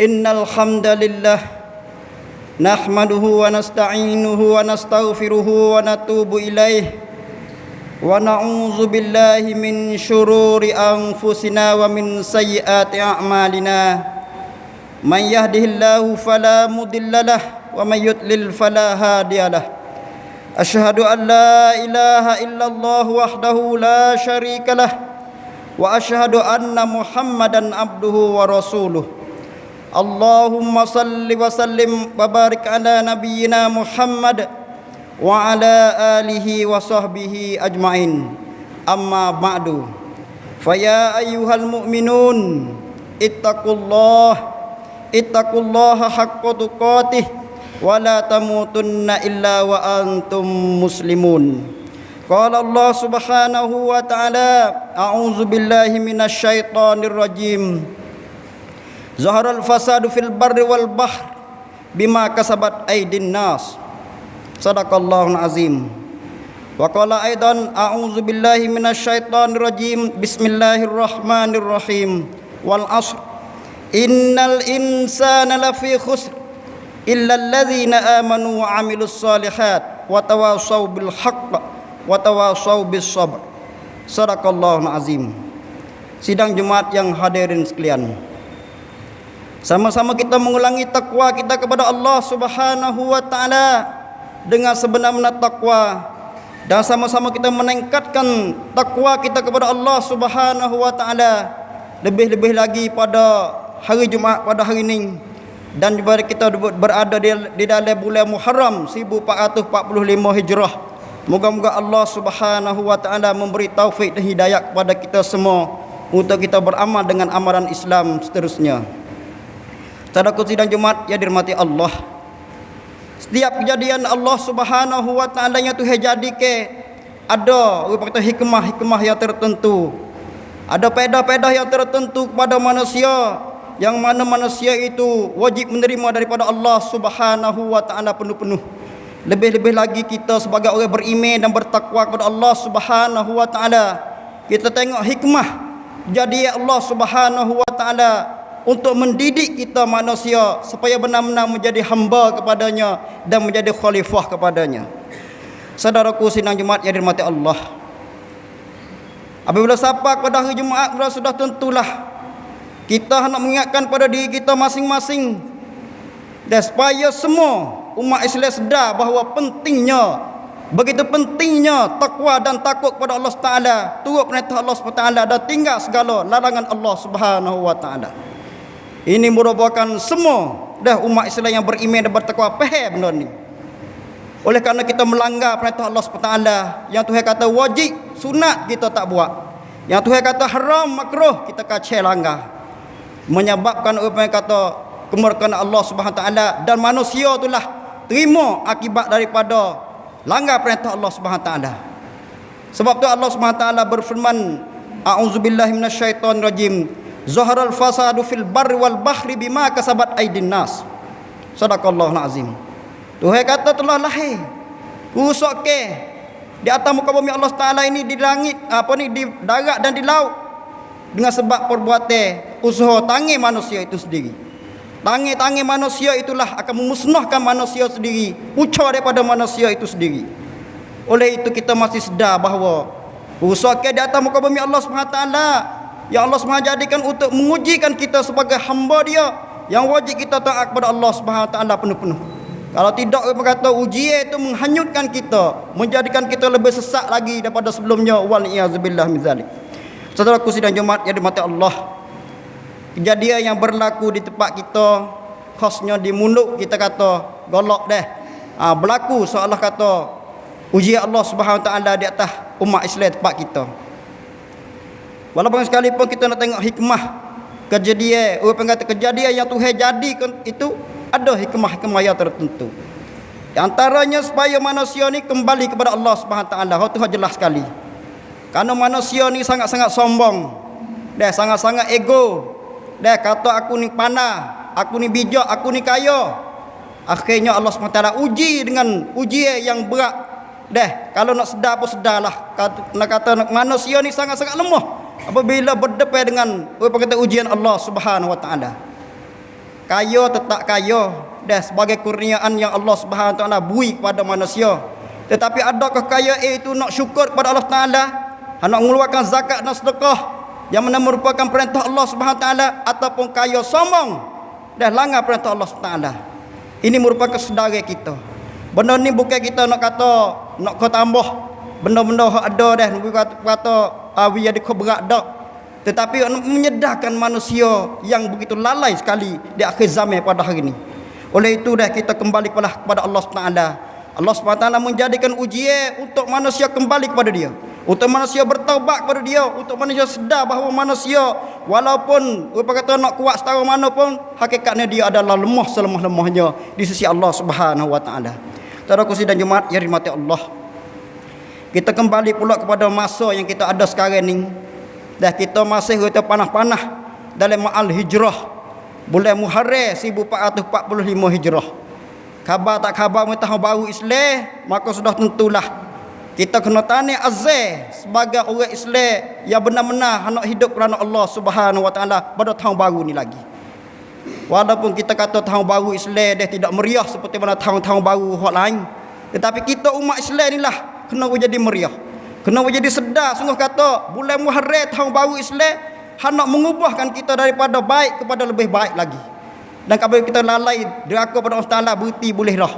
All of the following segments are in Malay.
Innal hamdalillah nahmaduhu wa nasta'inuhu wa nastaghfiruhu wa natubu ilaih wa na'udzu billahi min syururi anfusina wa min sayyiati a'malina. Man yahdihillahu fala mudhillalah wa may yudlil fala hadiyalah. Asyhadu an la ilaha illallah wahdahu la syarikalah wa asyhadu anna Muhammadan abduhu wa rasuluh. Allahumma salli wa sallim wa barik ala nabiyyina Muhammad wa ala alihi wa sahbihi ajma'in. Amma ba'du. Faya ayyuhal mu'minun ittaqullaha haqqa tuqatih wa la tamutunna illa wa antum muslimun. Qala Allah subhanahu wa ta'ala, a'udzu billahi minasy syaithanir rajim. Zaharal fasadu fil barri wal bahr bima kasabat aydin nas. Sadaqallahul azim. Wa qala aidan, a'udzu billahi minasy syaithanir rajim. Bismillahirrahmanirrahim. Wal 'ashr. Innal insana lafi khusr illa alladzina amanu wa 'amilus shalihat wa tawassaw bil haqq wa tawassaw bis sabr. Sadaqallahul azim. Sidang Jumat yang hadirin sekalian, sama-sama kita mengulangi takwa kita kepada Allah Subhanahu wa taala dengan sebenar-benar takwa, dan sama-sama kita meningkatkan takwa kita kepada Allah Subhanahu wa taala lebih-lebih lagi pada hari Jumaat pada hari ini, dan daripada kita berada di dalam bulan Muharram 1445 Hijrah. Moga-moga Allah Subhanahu wa taala memberi taufik dan hidayah kepada kita semua untuk kita beramal dengan amalan Islam seterusnya. Saudaraku sidang Jumat yang dirahmati Allah, setiap kejadian Allah Subhanahu wa taala yang Tuhan jadikan ada rupanya hikmah yang tertentu, ada faedah-faedah yang tertentu kepada manusia, yang mana manusia itu wajib menerima daripada Allah Subhanahu wa taala penuh-penuh. Lebih-lebih lagi kita sebagai orang beriman dan bertakwa kepada Allah Subhanahu wa taala, kita tengok hikmah jadi Allah Subhanahu wa taala untuk mendidik kita manusia supaya benar-benar menjadi hamba kepadanya dan menjadi khalifah kepadanya. Saudaraku sidang Jumat yang dirahmati Allah, apabila sampai pada hari Jumaat sudah tentulah kita nak mengingatkan pada diri kita masing-masing, dan supaya semua umat Islam sedar bahawa begitu pentingnya takwa dan takut kepada Allah Taala, turut perintah Allah Taala dan tinggal segala larangan Allah Subhanahu wa taala. Ini merupakan semua umat Islam yang beriman dan bertakwa faham benda ni. Oleh kerana kita melanggar perintah Allah SWT yang Tuhan kata wajib, sunat kita tak buat, yang Tuhan kata haram, makruh, kita kacau langgar, menyebabkan orang yang kata kemurkaan Allah SWT, dan manusia itulah terima akibat daripada langgar perintah Allah SWT. Sebab tu Allah SWT berfirman, a'udzubillahi minasyaitonirrajim. Zaharal fasadu fil barri wal bahri bima kasabat aydin nas. Sadaqallahul azim. Tuhan kata telah lahir rusak ke di atas muka bumi Allah Taala ini, di langit di darat dan di laut, dengan sebab perbuatan usaha tangan manusia itu sendiri. Tangan manusia itulah akan memusnahkan manusia sendiri, ucar daripada manusia itu sendiri. Oleh itu kita masih sedar bahawa rusak ke di atas muka bumi Allah SWT yang Allah SWT jadikan untuk mengujikan kita sebagai hamba Dia, yang wajib kita taat kepada Allah SWT penuh-penuh. Kalau tidak, orang kata ujian itu menghanyutkan kita, menjadikan kita lebih sesat lagi daripada sebelumnya. Wal-iyadzubillah min zalik. Saudaraku sidang Jumat yang dirahmati Allah, kejadian yang berlaku di tempat kita, khasnya di Munduk, kita kata golok berlaku seolah kata ujian Allah SWT di atas umat Islam tempat kita. Walaupun sekalipun kita nak tengok hikmah kejadian, orang kata kejadian yang Tuhan jadikan itu ada hikmah-hikmah yang tertentu. Di antaranya supaya manusia ni kembali kepada Allah Subhanahu taala. Tuhan jelas sekali. Karena manusia ni sangat-sangat sombong, sangat-sangat ego. Kata aku ni panah, aku ni bijak, aku ni kaya. Akhirnya Allah SWT uji dengan ujian yang berat. Kalau nak sedar pun sedarlah. Nak kata manusia ni sangat-sangat lemah apabila berdepan dengan ujian Allah Subhanahu wa taala. Kaya tetap kaya, dah sebagai kurniaan yang Allah Subhanahu Wa Taala beri kepada manusia. Tetapi adakah kaya itu nak syukur kepada Allah Taala, nak mengeluarkan zakat dan sedekah yang mana merupakan perintah Allah Subhanahu Wa Taala, ataupun kaya sombong dah langgar perintah Allah Subhanahu Wa Taala. Ini merupakan saudara kita. Benda ni bukan kita nak kata nak kau tambah benda-benda yang ada dah kata awi ada kau berat dak. Tetapi menyedarkan manusia yang begitu lalai sekali di akhir zaman pada hari ini. Oleh itu dah kita kembali kepada Allah Subhanahu Wa Taala. Allah Subhanahu Wa Taala menjadikan ujian untuk manusia kembali kepada Dia, untuk manusia bertaubat kepada Dia, untuk manusia sedar bahawa manusia walaupun apa kata nak kuat setara mana pun, hakikatnya dia adalah lemah selemah-lemahnya di sisi Allah Subhanahu Wa Taala. Saudaraku sidang Jumaat yang dirahmati Allah, kita kembali pula kepada masa yang kita ada sekarang ni. Dah kita masih kita panah-panah dalam ma'al hijrah bulan Muharram 1445 Hijrah. Khabar tak khabar tahun baru Islam, maka sudah tentulah kita kena tanya azal sebagai orang Islam yang benar-benar hendak hidup kerana Allah Subhanahu Wa Taala pada tahun baru ni lagi. Walaupun kita kata tahun baru Islam dia tidak meriah seperti mana tahun-tahun baru hak lain, tetapi kita umat Islam inilah kena jadi meriah, kena jadi sedar sungguh kata bulan Muharram tahun baru Islam hendak mengubahkan kita daripada baik kepada lebih baik lagi. Dan kalau kita lalai deraka pada Allah Taala, berhenti boleh dah.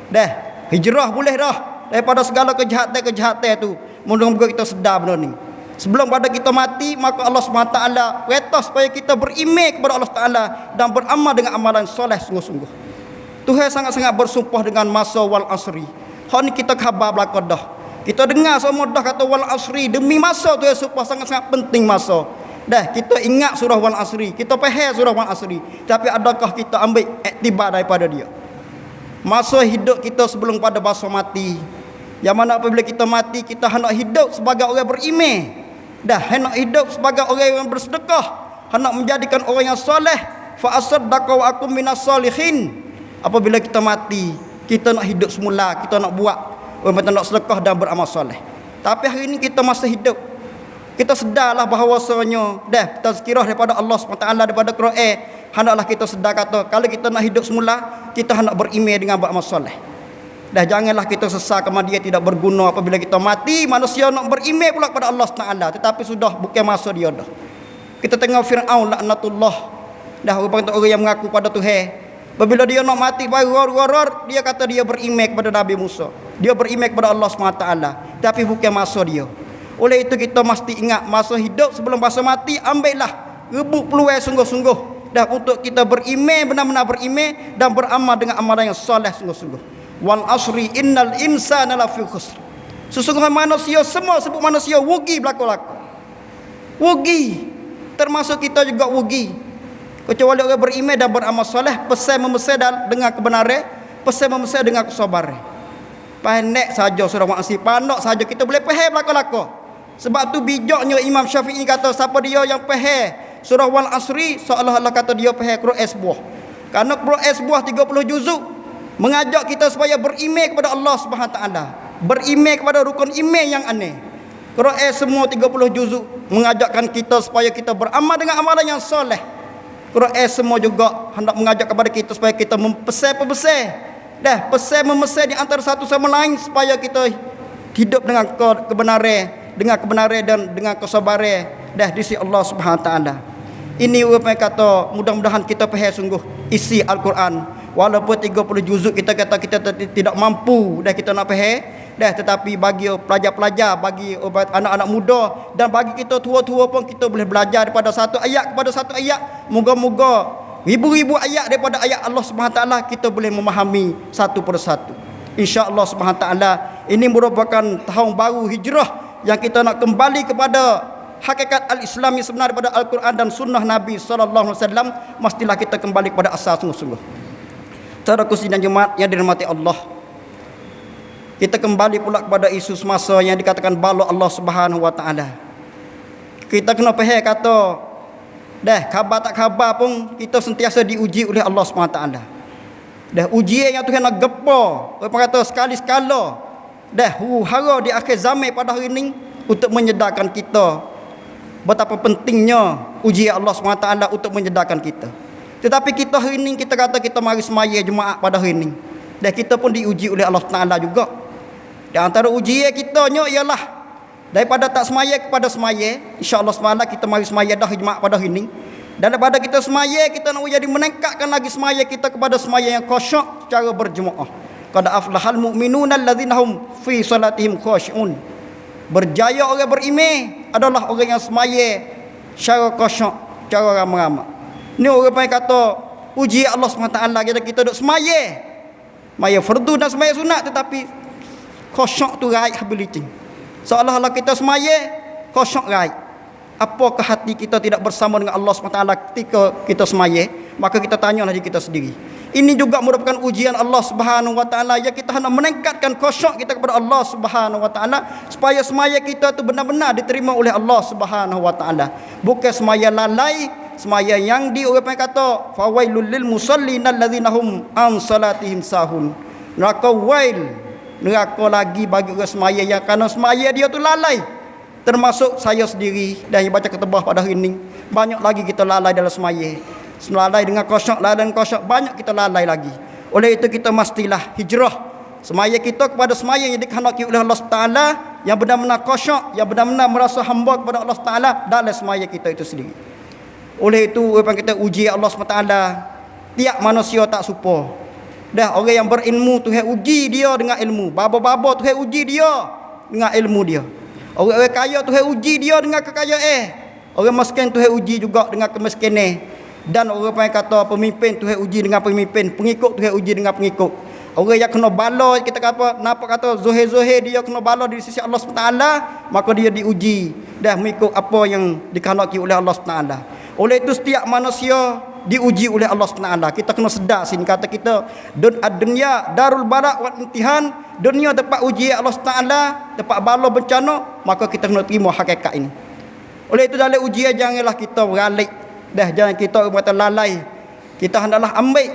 Dah, hijrah boleh dah daripada segala kejahatan tu. Moga-moga kita sedar benda ni. Sebelum pada kita mati, maka Allah SWT perintah supaya kita beriman kepada Allah Taala dan beramal dengan amalan soleh sungguh-sungguh. Tuhan sangat-sangat bersumpah dengan masa wal asri. Hak ni kita khabar belaka dah. Kita dengar semua dah kata wal asri, demi masa Tuhan sumpah sangat-sangat penting masa. Dah, kita ingat surah wal asri, kita faham surah wal asri, tapi adakah kita ambil iktibar daripada dia? Masa hidup kita sebelum pada masa mati, yang mana apabila kita mati, kita hendak hidup sebagai orang beriman. Dah, hendak hidup sebagai orang yang bersedekah, hendak menjadikan orang yang soleh. Fa asaddaqa wa akum minas solihin. Apabila kita mati, kita nak hidup semula, kita nak buat orang nak sedekah dan beramal soleh. Tapi hari ini kita masih hidup. Kita sedarlah bahawasanya dah tazkirah daripada Allah SWT, daripada Quran, hendaklah kita sedar kata kalau kita nak hidup semula, kita hendak beriman dengan beramal soleh. Dah, janganlah kita sesal kerana dia tidak berguna. Apabila kita mati, manusia nak beriman pula kepada Allah SWT, tetapi sudah bukan masa dia dah. Kita tengok Fir'aun laknatullah, dah orang yang mengaku pada Tuhan, apabila dia nak mati baru dia kata dia beriman kepada Nabi Musa, dia beriman kepada Allah SWT, tapi bukan masa dia. Oleh itu kita mesti ingat masa hidup sebelum masa mati, ambillah rebut peluang sungguh-sungguh dah untuk kita beriman, benar-benar beriman dan beramal dengan amalan yang soleh sungguh-sungguh. Wal asri innal insana lafi khusr. Sesungguhnya manusia semua sebut manusia rugi belaka-belaka. Rugi. Termasuk kita juga rugi. Kecuali orang beriman dan beramal soleh, pesan memesan dengan kebenaran, pesan memesan dengan kesabaran. Pandai saja surah Al-Asri, pandai saja kita boleh faham belaka-belaka. Sebab tu bijaknya Imam Syafi'i kata siapa dia yang faham surah Al-Asri seolah-olah kata dia faham Quran sebuah. Karena Quran sebuah 30 juzuk mengajak kita supaya beriman kepada Allah Subhanahu Taala, beriman kepada rukun iman yang aneh. Quran semua 30 juzuk mengajakkan kita supaya kita beramal dengan amalan yang soleh. Quran semua juga hendak mengajak kepada kita supaya kita mempesan-pesan dah, pesan memesan di antara satu sama lain supaya kita hidup dengan kebenaran dan dengan kesabaran dah di sisi Allah Subhanahu Taala. Ini orang kata mudah-mudahan kita faham sungguh isi Al-Quran. Walaupun 30 juzuk kita kata kita tidak mampu dah kita nak faham dah, tetapi bagi pelajar-pelajar, bagi anak-anak muda dan bagi kita tua-tua pun kita boleh belajar daripada satu ayat kepada satu ayat. Moga-moga ribu-ribu ayat daripada ayat Allah Subhanahu Taala kita boleh memahami satu persatu. Insya-Allah Subhanahu Taala ini merupakan tahun baru hijrah yang kita nak kembali kepada hakikat al-Islam yang sebenar daripada Al-Quran dan sunnah Nabi sallallahu alaihi wasallam. Mestilah kita kembali kepada asal sungguh-sungguh. Saudaraku sidang Jumaat yang dirahmati Allah, kita kembali pula kepada isu semasa yang dikatakan bala Allah Subhanahu wa taala. Kita kena faham kata dah khabar tak khabar pun kita sentiasa diuji oleh Allah Subhanahu wa taala. Dah ujian yang Tuhan nak gepa, orang kata sekali-sekala dah huru-hara di akhir zaman pada hari ini untuk menyedarkan kita betapa pentingnya ujian Allah SWT untuk menyedarkan kita. Tetapi kita hari ni kita kata kita mari semaya Jumaat pada hari ni. Dan kita pun diuji oleh Allah Taala juga. Di antara ujian kita ialah daripada tak semaya kepada semaya. InsyaAllah semalam kita mari semaya dah Jumaat pada hari ni. Dan daripada kita semaya, kita nak jadi meningkatkan lagi semaya kita kepada semaya yang khusyuk secara berjemaah. Qad aflahal mu'minuna allazina hum fi salatihim khushu'un. Berjaya orang beriman adalah orang yang semaya secara khusyuk, secara ramai-ramai. Ni orang panggil kata uji Allah SWT kita duk semaya. Semaya fardu dan semaya sunat, tetapi khusyuk tu raih habis. Seolah-olah kita semaya khusyuk raih. Apakah hati kita tidak bersama dengan Allah SWT ketika kita semaya? Maka kita tanyalah diri kita sendiri. Ini juga merupakan ujian Allah Subhanahu Wa Taala yang kita hendak meningkatkan khusyuk kita kepada Allah Subhanahu Wa Taala supaya semaya kita itu benar-benar diterima oleh Allah Subhanahu Wa Taala. Bukan semaya lalai, semaya yang orang kata fawailul lil musallin allazina hum an salatihim sahun. Neraka wail, neraka lagi bagi orang semaya yang kerana semaya dia tu lalai. Termasuk saya sendiri dan yang baca ketubah pada hari ini. Banyak lagi kita lalai dalam semaya. Lalai dengan khusyuk, lalai dengan khusyuk, banyak kita lalai lagi. Oleh itu kita mestilah hijrah semaya kita kepada semaya yang dikehendaki oleh Allah Taala, yang benar-benar khusyuk, yang benar-benar merasa hamba kepada Allah Taala dalam semaya kita itu sendiri. Oleh itu apa kita uji Allah Taala, tiap manusia tak serupa. Dah orang yang berilmu Tuhan uji dia dengan ilmu. Baba-baba Tuhan uji dia dengan ilmu dia. Orang kaya Tuhan uji dia dengan kekayaan. Orang miskin Tuhan uji juga dengan kemiskinan. Dan orang panggil kata pemimpin Tuhan uji dengan pemimpin, pengikut Tuhan uji dengan pengikut. Orang yang kena bala kita kata nampak kata zohir-zohir dia kena bala di sisi Allah SWT, maka dia diuji dah mengikut apa yang dikehendaki oleh Allah SWT. Oleh itu setiap manusia diuji oleh Allah SWT. Kita kena sedar sini kata kita dunia darul balak wal imtihan. Dunia tempat uji Allah SWT, tempat bala bencana, maka kita kena terima hakikat ini. Oleh itu dalam ujian janganlah kita beralik. Dah jangan kita kata lalai. Kita hendaklah ambil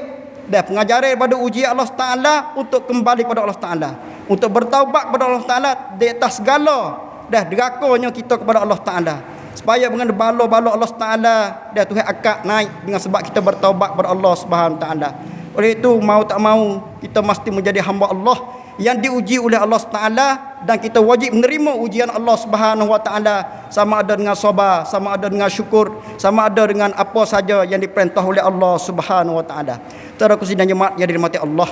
dah pengajaran pada ujian Allah Taala untuk kembali kepada Allah Taala, untuk bertaubat kepada Allah Taala di atas segala dah derakonya kita kepada Allah Taala. Supaya dengan bala-bala Allah Taala dah Tuhan akak naik dengan sebab kita bertaubat kepada Allah Subhanahu Taala. Oleh itu mau tak mau kita mesti menjadi hamba Allah yang diuji oleh Allah Taala, dan kita wajib menerima ujian Allah Subhanahu Wa Taala sama ada dengan sabar, sama ada dengan syukur, sama ada dengan apa saja yang diperintah oleh Allah Subhanahu Wa Taala. Saudara dan jemaat yang dirahmati Allah,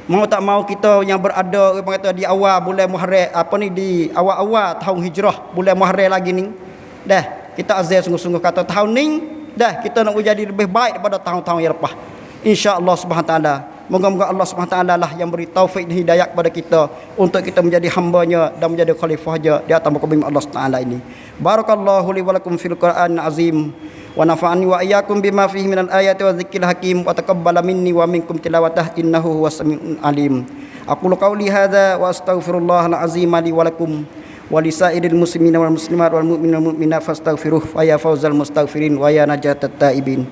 mau tak mau kita yang berada orang kata di awal bulan Muharram di awal-awal tahun hijrah bulan Muharram lagi ni, dah kita azam sungguh-sungguh kata tahun ni dah kita nak jadi lebih baik daripada tahun-tahun yang lepas. Insya-Allah Subhanahu Wa Taala. Moga-moga Allah SWT lah yang beri taufik dan hidayah kepada kita untuk kita menjadi hamba-Nya dan menjadi khalifah-Nya di atas muka bumi Allah SWT ini. Barakallahu li wa lakum fil Qur'an azim wa nafa'ani wa iyyakum bima fihi minal ayati wa dzikril hakim wa taqabbala minni wa minkum tilawatah innahu huwas samiul alim. Aqulu qawli hadza wa astaghfirullahal azim li wa lakum wa lisairil muslimina wal muslimat wal mu'minina wal mu'minat fastaghfiruh wa ya fawzal mustaghfirin wa ya najatat taibin.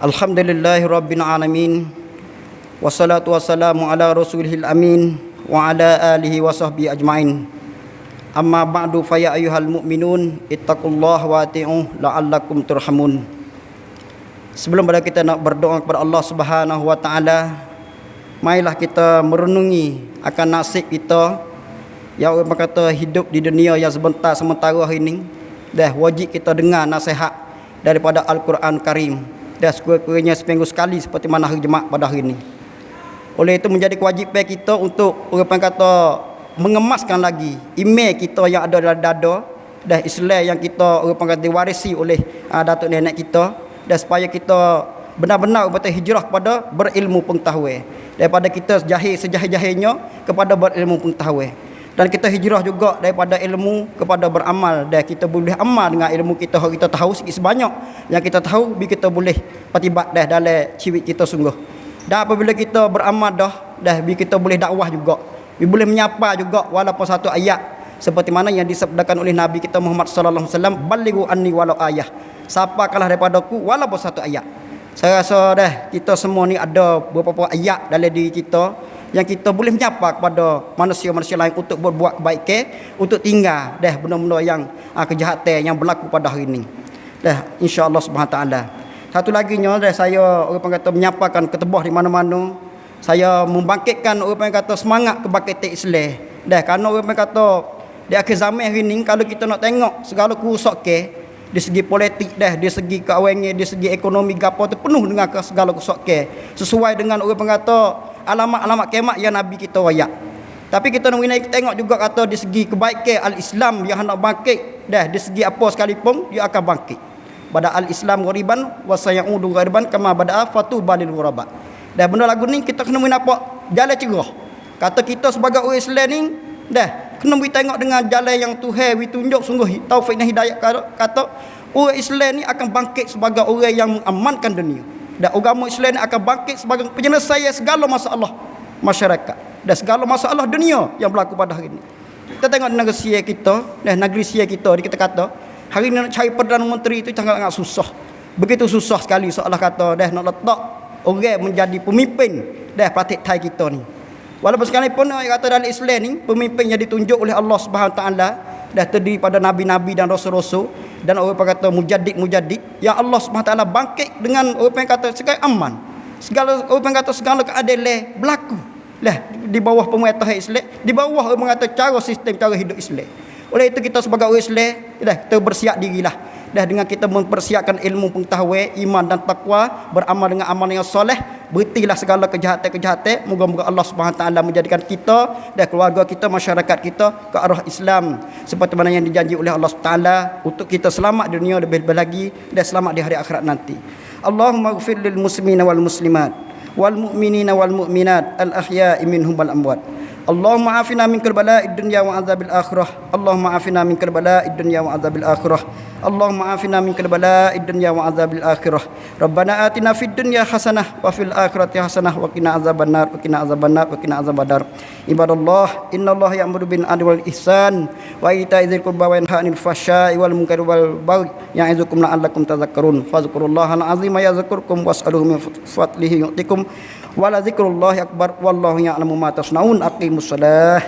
Alhamdulillahi rabbil alamin, wassalatu wassalamu ala rasulihil amin wa ala alihi wa sahbihi ajmain. Amma ba'du fa ya ayyuhal mu'minun ittaqullaha wa ati'uh la'allakum turhamun. Sebelum kita nak berdoa kepada Allah Subhanahu Wa Taala, marilah kita merenungi akan nasib kita yang orang kata hidup di dunia yang sementara ini. Dah wajib kita dengar nasihat daripada Al-Quran Karim. Dah sekurang-kurangnya seminggu sekali seperti mana hari Jumaat pada hari ini. Oleh itu menjadi kewajipan kita untuk orang kata mengemaskan lagi iman kita yang ada dalam dada, dah Islam yang kita orang kata diwarisi oleh datuk nenek kita, dan supaya kita benar-benar betul hijrah kepada berilmu pengetahuan, daripada kita sejahil-jahilnya kepada berilmu pengetahuan. Dan kita hijrah juga daripada ilmu kepada beramal, dan kita boleh amal dengan ilmu kita tahu sikit sebanyak yang kita tahu, bi kita boleh patibat dah dalam ciwit kita sungguh. Dan apabila kita beramal dah bi kita boleh dakwah juga, bi boleh menyapa juga walaupun satu ayat seperti mana yang disabdakan oleh Nabi kita Muhammad sallallahu alaihi wasallam, balighu anni walau ayah, sampaikanlah daripadaku walaupun satu ayat. Saya rasa dah kita semua ni ada beberapa ayat dalam diri kita yang kita boleh menyapa kepada manusia-manusia lain untuk berbuat kebaikan, untuk tinggal dah benda-benda yang kejahatan yang berlaku pada hari ini. Dah insya-Allah Subhanahu taala. Satu lagi nya dah saya orang kata menyapakan ketebah di mana-mana. Saya membangkitkan orang kata semangat kebangkitan Islam. Dah kerana orang kata di akhir zaman hari ini kalau kita nak tengok segala kerosakan di segi politik dah, di segi keuangan, di segi ekonomi gapo tu penuh dengan segala kerosakan. Sesuai dengan orang kata alamat-alamat kiamat yang Nabi kita wayak. Tapi kita nak tengok juga kata di segi kebaikan al-Islam yang hendak bangkit dah, di segi apa sekalipun dia akan bangkit. Bada al-Islam ghariban wa sayaudu ghariban kama bada'a fatubalil ghuraba. Dah benda lagu ni kita kena nampak jalan cerah. Kata kita sebagai orang Islam ni dah kena tengok dengan jalan yang Tuhan tunjuk sungguh taufik dan hidayah. Kata orang Islam ni akan bangkit sebagai orang yang mengamankan dunia. Dan agama Islam ni akan bangkit sebagai penyelesaian segala masalah masyarakat dan segala masalah dunia yang berlaku pada hari ini. Kita tengok negeri Sia kita, negeri Sia kita kita kata hari ni nak cari Perdana Menteri itu sangat susah. Begitu susah sekali seolah kata dah nak letak orang menjadi pemimpin dah parti Thai kita ni. Walaupun sekalipun orang kata dalam Islam ni pemimpin yang ditunjuk oleh Allah Subhanahu taala dah terdiri pada nabi-nabi dan rasul-rasul dan orang kata mujaddid yang Allah Subhanahu taala bangkit dengan orang kata segala aman. Segala orang kata segala keadilan berlaku lah di bawah pemerintahan Islam, di bawah orang kata cara sistem cara hidup Islam. Oleh itu kita sebagai orang Islam dah kita bersiap dirilah dah dengan kita mempersiapkan ilmu pengetahuan, iman dan takwa, beramal dengan amal yang soleh, berhentilah segala kejahatan-kejahatan. Moga-moga Allah Subhanahu taala menjadikan kita dan keluarga kita, masyarakat kita ke arah Islam seperti mana yang dijanji oleh Allah Subhanahu taala untuk kita selamat dunia lebih-lebih lagi dan selamat di hari akhirat nanti. Allahumma ighfir lil muslimina wal muslimat wal mu'minina wal mu'minat al ahya'i minhum wal amwat. Allahumma afina min bala'id dunya wa azabil akhirah. Allahumma afina min bala'id dunya wa azabil akhirah. Allahumma afina min bala'id dunya wa azabil akhirah. Rabbana atina fid dunya hasanah wa fil akhirati hasanah wa qina azabannar wa qina azabannar wa qina azabadar. Ibadallah, innallaha ya'muru bil adli wal ihsan wa ita'i dzil qurba wa yanha 'anil fahsya'i wal munkari wal baghi ya'izukum la'allakum tadhakkarun. Fadhkurullahal 'azima yadhkurkum was'aluhu min fadlihi yu'tikum. Wala zikrullahi akbar wallahu ya'lamu ma tasnaun. Aqimussalah.